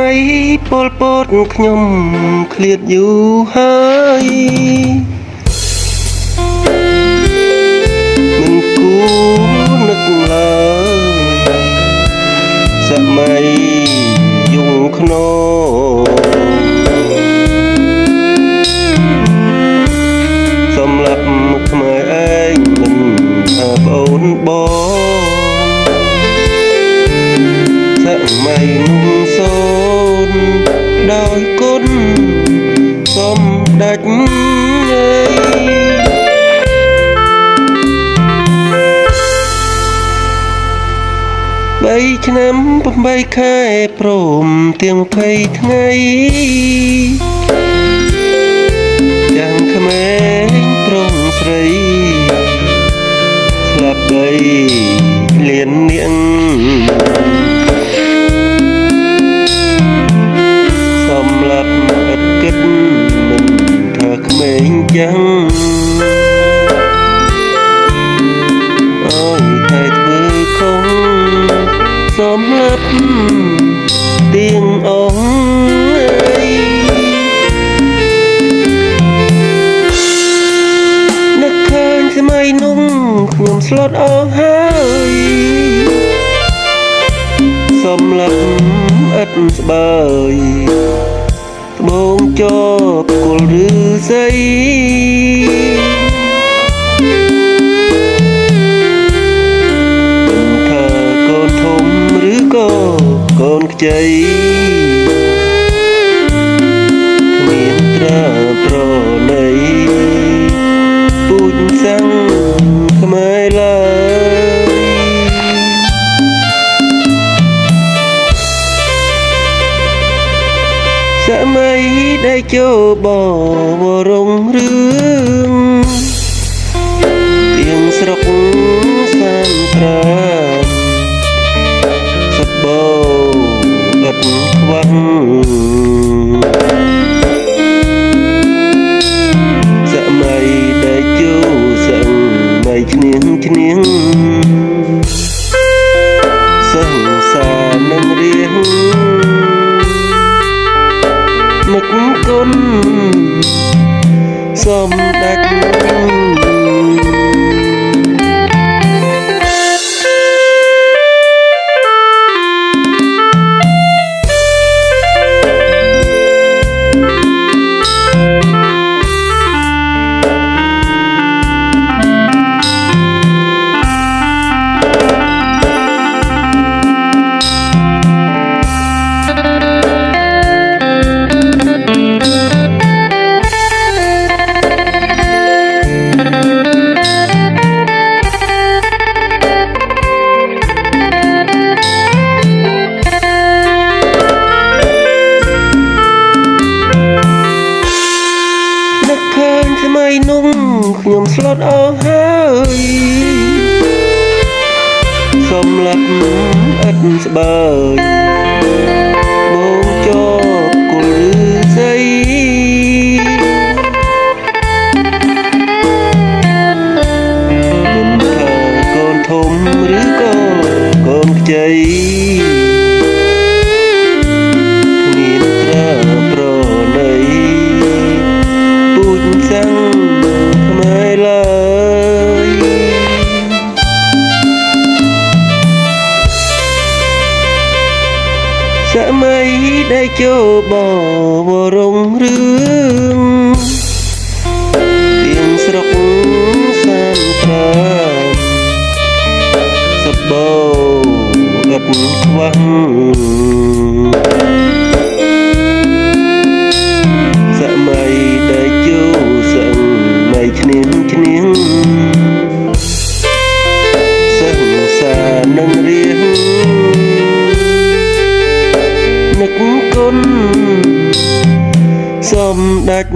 ័យពលពតខ្ញុំឃ្លាតយូរហើយមិនគួរនឹកឡើយសម័យយងខ្នងសម្រាប់ខ្មែរឯងមិនថាប្អូនបងសម័យនោះសូនដោយគុណសំដេច3 ឆ្នាំ8 ខែព្រមទាំង20 ថ្ងៃទាំងក្មេងប្រុងស្រីស្លាប់ដីលៀននាងសម្រាប់ឥតគិតមិនថាក្មេងយ៉ាងអើយតែធ្វើខុសសម្រាប់ទៀងអងនឹកឃើញសម័យនោះខ្ញុំស្លុតអស់ហើយសម្រាប់ឥតស្បើយត្បូងជាប់គល់ឫស្សីមិនថាកូនធំឬក៏កូនខ្ចីគ្មានត្រាប្រណីពូជសាំងខ្មែរឡើយសម័យដែលចូលបវរងរឿងទៀងស្រុកសានត្រាសបោអត់ខ្វះសម័យដែលចូលសម័យឈ្នៀងសង្សារនឹងរៀងនឹកគុណសំដេចសម័យនោះខ្ញុំស្លុតអស់ហើយសម្រាប់ឥតស្បើយបងជាប់គល់ឫស្សីមិនថាកូនធំឬក៏កូនខ្ចីគ្មានត្រាប្រណីពូជសាំងខ្មែរឡើយសម័យដែលចូលបវរងរឿងទៀងស្រុកសានត្រាសបោអត់ខ្វះសម័យដែលចូលសម័យឈ្នៀងសង្សារនឹងរៀងនឹកគុណសំដេច